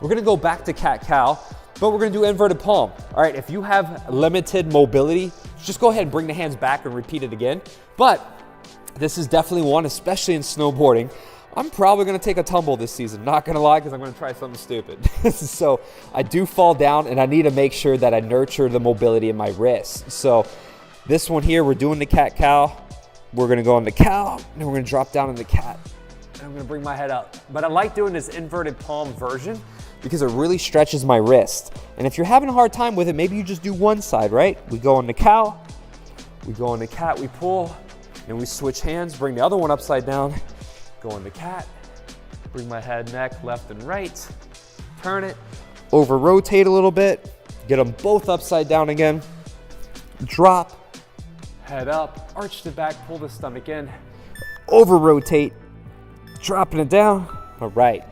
We're gonna go back to cat-cow, but we're gonna do inverted palm. All right, if you have limited mobility, just go ahead and bring the hands back and repeat it again. But this is definitely one, especially in snowboarding. I'm probably gonna take a tumble this season, not gonna lie, because I'm gonna try something stupid. So I do fall down and I need to make sure that I nurture the mobility in my wrists. So this one here, we're doing the cat-cow. We're gonna go on the cow, and we're gonna drop down in the cat. And I'm gonna bring my head up. But I like doing this inverted palm version because it really stretches my wrist. And if you're having a hard time with it, maybe you just do one side, right? We go on the cow, we go on the cat, we pull, and we switch hands, bring the other one upside down, go on the cat, bring my head, neck, left and right, turn it, over rotate a little bit, get them both upside down again, drop, head up, arch the back, pull the stomach in, over rotate, dropping it down. All right,